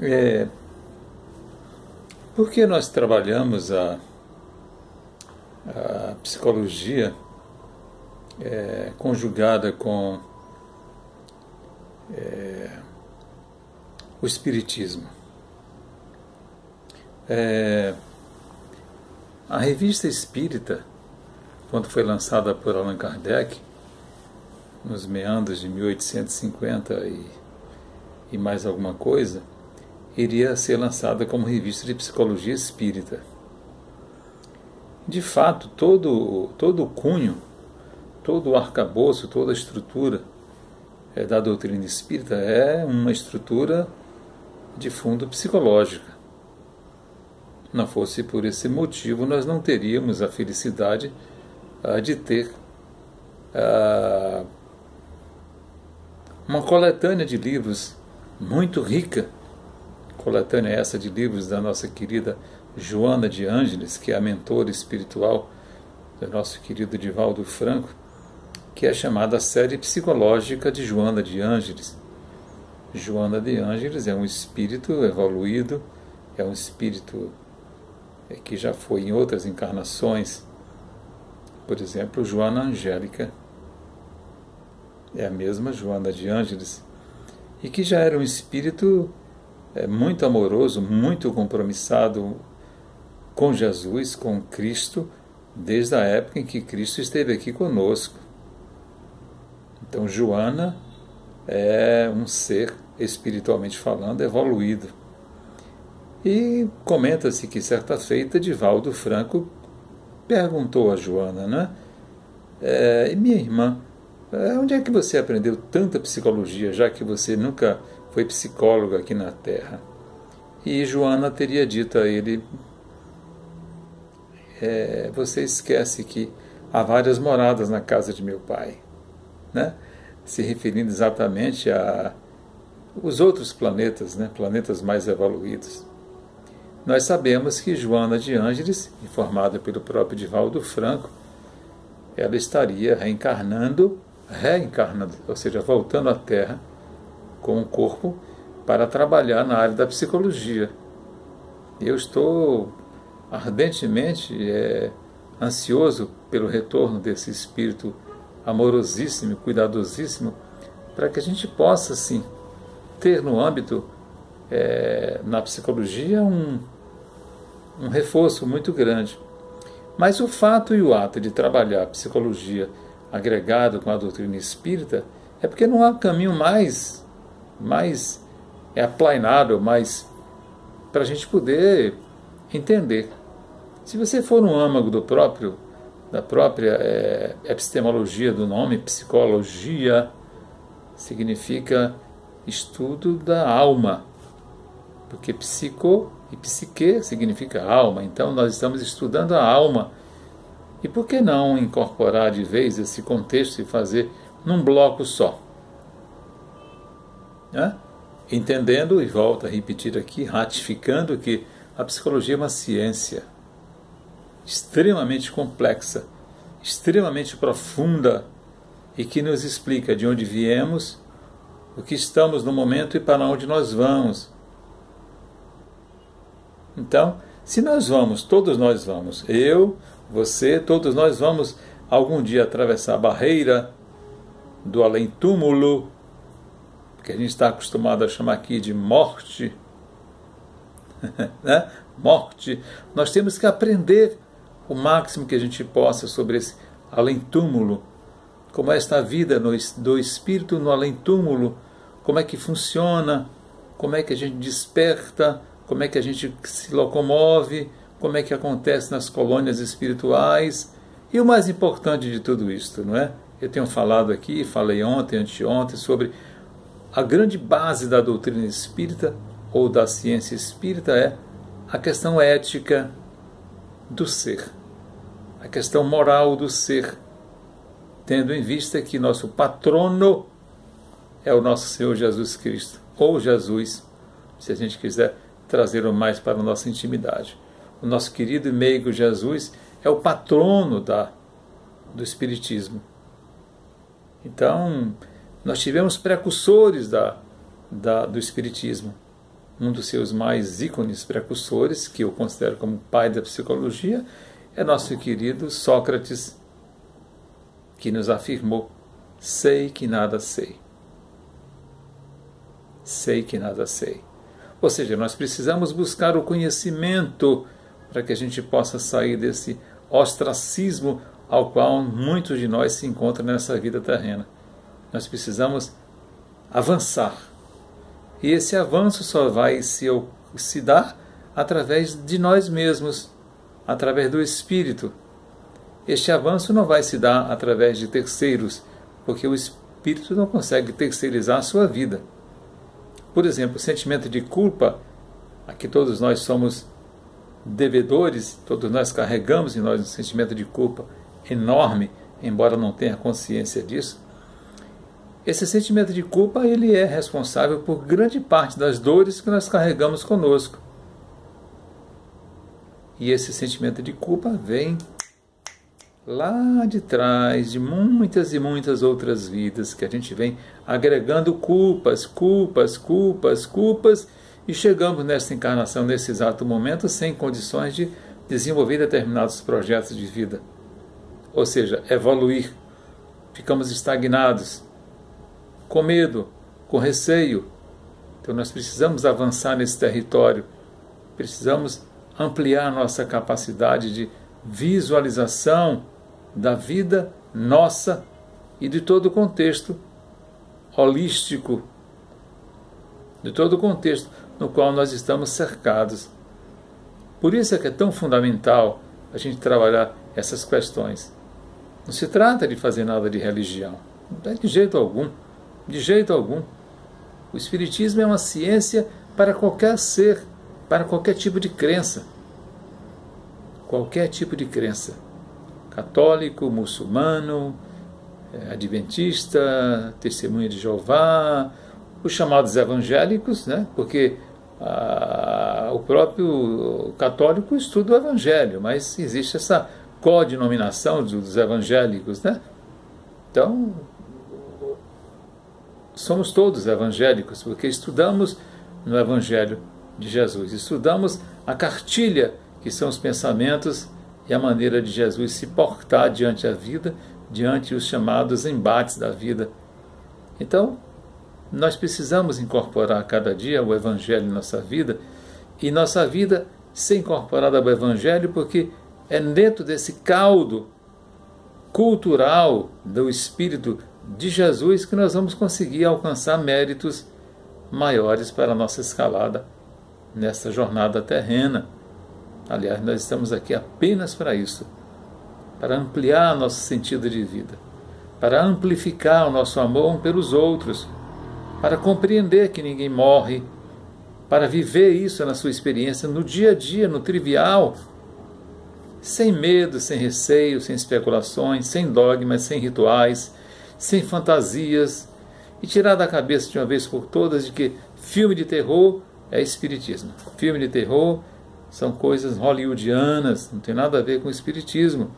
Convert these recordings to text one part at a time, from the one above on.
É, por que nós trabalhamos a psicologia conjugada com o espiritismo? A revista Espírita, quando foi lançada por Allan Kardec, nos meandros de 1850 e mais alguma coisa, iria ser lançada como revista de psicologia espírita. De fato, todo o cunho, todo o arcabouço, toda a estrutura da doutrina espírita é uma estrutura de fundo psicológica. Não fosse por esse motivo, nós não teríamos a felicidade de ter uma coletânea de livros muito rica, coletânea essa de livros da nossa querida Joana de Ângeles, que é a mentora espiritual do nosso querido Divaldo Franco, que é chamada a série psicológica de Joana de Ângeles. Joana de Ângeles é um espírito evoluído, é um espírito que já foi em outras encarnações. Por exemplo, Joana Angélica é a mesma Joana de Ângeles, e que já era um espírito muito amoroso, muito compromissado com Jesus, com Cristo, desde a época em que Cristo esteve aqui conosco. Então, Joana é um ser, espiritualmente falando, evoluído. E comenta-se que, certa feita, Divaldo Franco perguntou a Joana, né? Minha irmã, onde é que você aprendeu tanta psicologia, já que você nunca foi psicóloga aqui na Terra? E Joana teria dito a ele, você esquece que há várias moradas na casa de meu pai, né? Se referindo exatamente a os outros planetas, né? Planetas mais evoluídos. Nós sabemos que Joana de Ângeles, informada pelo próprio Divaldo Franco, ela estaria reencarnando, ou seja, voltando à Terra com um corpo para trabalhar na área da psicologia. Eu estou ardentemente ansioso pelo retorno desse espírito amorosíssimo, cuidadosíssimo, para que a gente possa, sim, ter no âmbito, na psicologia, um reforço muito grande. Mas o fato e o ato de trabalhar a psicologia agregado com a doutrina espírita é porque não há caminho mais aplainado, mais para a gente poder entender. Se você for no âmago da própria epistemologia do nome, psicologia, significa estudo da alma, porque psico e psique significa alma. Então nós estamos estudando a alma. E por que não incorporar de vez esse contexto e fazer num bloco só? Entendendo, e volto a repetir aqui, ratificando que a psicologia é uma ciência extremamente complexa, extremamente profunda, e que nos explica de onde viemos, o que estamos no momento e para onde nós vamos. Então, se nós vamos, todos nós vamos, eu, você, todos nós vamos algum dia atravessar a barreira do além-túmulo, que a gente está acostumado a chamar aqui de morte, né? Morte. Nós temos que aprender o máximo que a gente possa sobre esse além-túmulo, como é esta vida do espírito no além-túmulo, como é que funciona, como é que a gente desperta, como é que a gente se locomove, como é que acontece nas colônias espirituais. E o mais importante de tudo isto, não é? Eu tenho falado aqui, falei ontem, anteontem, sobre a grande base da doutrina espírita, ou da ciência espírita, é a questão ética do ser, a questão moral do ser, tendo em vista que nosso patrono é o nosso Senhor Jesus Cristo, ou Jesus, se a gente quiser trazer-o mais para a nossa intimidade. O nosso querido e meigo Jesus é o patrono do Espiritismo. Então, nós tivemos precursores do Espiritismo, um dos seus mais ícones precursores, que eu considero como pai da psicologia, é nosso querido Sócrates, que nos afirmou: sei que nada sei. Sei que nada sei. Ou seja, nós precisamos buscar o conhecimento para que a gente possa sair desse ostracismo ao qual muitos de nós se encontram nessa vida terrena. Nós precisamos avançar. E esse avanço só vai se dar através de nós mesmos, através do Espírito. Este avanço não vai se dar através de terceiros, porque o Espírito não consegue terceirizar a sua vida. Por exemplo, o sentimento de culpa, a que todos nós somos devedores, todos nós carregamos em nós um sentimento de culpa enorme, embora não tenha consciência disso. Esse sentimento de culpa, ele é responsável por grande parte das dores que nós carregamos conosco. E esse sentimento de culpa vem lá de trás de muitas e muitas outras vidas, que a gente vem agregando culpas, e chegamos nessa encarnação, nesse exato momento, sem condições de desenvolver determinados projetos de vida. Ou seja, evoluir. Ficamos estagnados, com medo, com receio. Então nós precisamos avançar nesse território, precisamos ampliar nossa capacidade de visualização da vida nossa e de todo o contexto holístico, de todo o contexto no qual nós estamos cercados. Por isso é que é tão fundamental a gente trabalhar essas questões. Não se trata de fazer nada de religião, de jeito algum, de jeito algum. O Espiritismo é uma ciência para qualquer ser, para qualquer tipo de crença. Qualquer tipo de crença. Católico, muçulmano, adventista, testemunha de Jeová, os chamados evangélicos, né? Porque o próprio católico estuda o evangelho, mas existe essa codinominação dos evangélicos, né? Então, somos todos evangélicos, porque estudamos no Evangelho de Jesus, estudamos a cartilha, que são os pensamentos e a maneira de Jesus se portar diante a vida, diante os chamados embates da vida. Então, nós precisamos incorporar cada dia o Evangelho em nossa vida, e nossa vida ser incorporada ao Evangelho, porque é dentro desse caldo cultural do Espírito de Jesus que nós vamos conseguir alcançar méritos maiores para a nossa escalada nessa jornada terrena. Aliás, nós estamos aqui apenas para isso, para ampliar nosso sentido de vida, para amplificar o nosso amor um pelos outros, para compreender que ninguém morre, para viver isso na sua experiência, no dia a dia, no trivial, sem medo, sem receio, sem especulações, sem dogmas, sem rituais, sem fantasias, e tirar da cabeça de uma vez por todas de que filme de terror é espiritismo. Filme de terror são coisas hollywoodianas, não tem nada a ver com o espiritismo.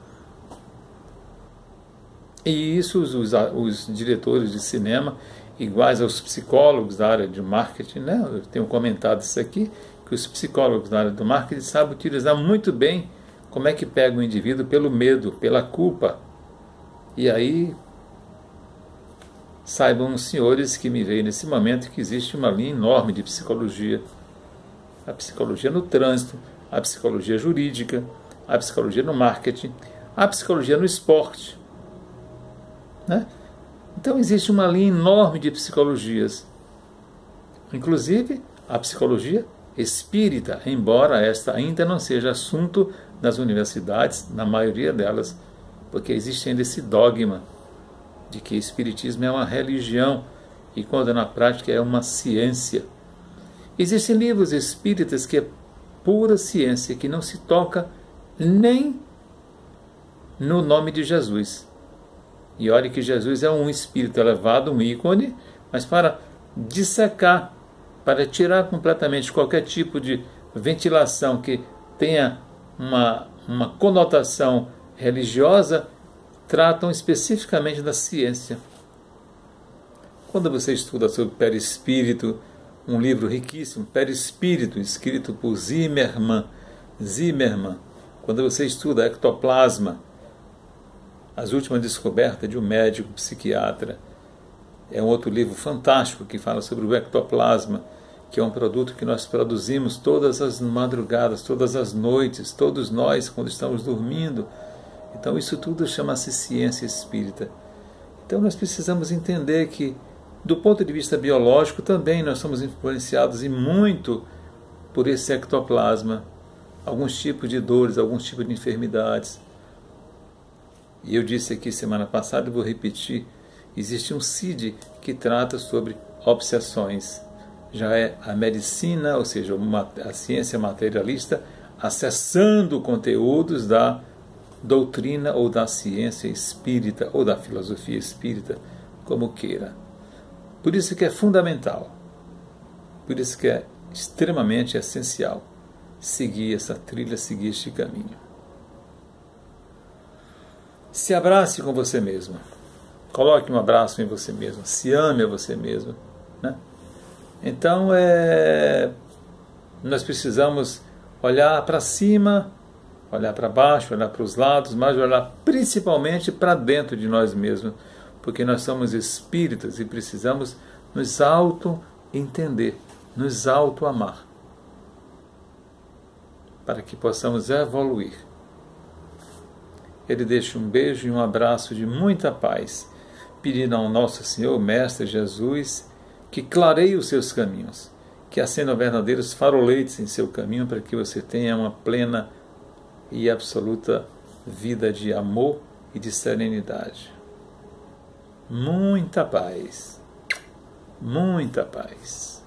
E isso os diretores de cinema, iguais aos psicólogos da área de marketing, né? Eu tenho comentado isso aqui, que os psicólogos da área do marketing sabem utilizar muito bem como é que pega o indivíduo pelo medo, pela culpa. E aí, saibam os senhores que me veem nesse momento que existe uma linha enorme de psicologia. A psicologia no trânsito, a psicologia jurídica, a psicologia no marketing, a psicologia no esporte, né? Então existe uma linha enorme de psicologias, inclusive a psicologia espírita, embora esta ainda não seja assunto nas universidades, na maioria delas, porque existe ainda esse dogma de que o espiritismo é uma religião, e quando na prática é uma ciência. Existem livros espíritas que é pura ciência, que não se toca nem no nome de Jesus. E olhe que Jesus é um espírito elevado, um ícone, mas para dissecar, para tirar completamente qualquer tipo de ventilação que tenha uma conotação religiosa, tratam especificamente da ciência. Quando você estuda sobre perispírito, um livro riquíssimo, Perispírito, escrito por Zimmermann. Quando você estuda ectoplasma, as últimas descobertas de um médico psiquiatra, é um outro livro fantástico que fala sobre o ectoplasma, que é um produto que nós produzimos todas as madrugadas, todas as noites, todos nós, quando estamos dormindo. Então isso tudo chama-se ciência espírita. Então nós precisamos entender que, do ponto de vista biológico, também nós somos influenciados e muito por esse ectoplasma, alguns tipos de dores, alguns tipos de enfermidades. E eu disse aqui semana passada, e vou repetir, existe um CID que trata sobre obsessões. Já é a medicina, ou seja, a ciência materialista, acessando conteúdos da doutrina ou da ciência espírita ou da filosofia espírita, como queira. Por isso que é fundamental, por isso que é extremamente essencial seguir essa trilha, seguir este caminho. Se abrace com você mesmo, coloque um abraço em você mesmo, se ame a você mesmo, né? Então, nós precisamos olhar para cima, olhar para baixo, olhar para os lados, mas olhar principalmente para dentro de nós mesmos, porque nós somos espíritas e precisamos nos auto-entender, nos auto-amar, para que possamos evoluir. Ele deixa um beijo e um abraço de muita paz, pedindo ao nosso Senhor, Mestre Jesus, que clareie os seus caminhos, que acenda verdadeiros faroletes em seu caminho para que você tenha uma plena e absoluta vida de amor e de serenidade. Muita paz, muita paz.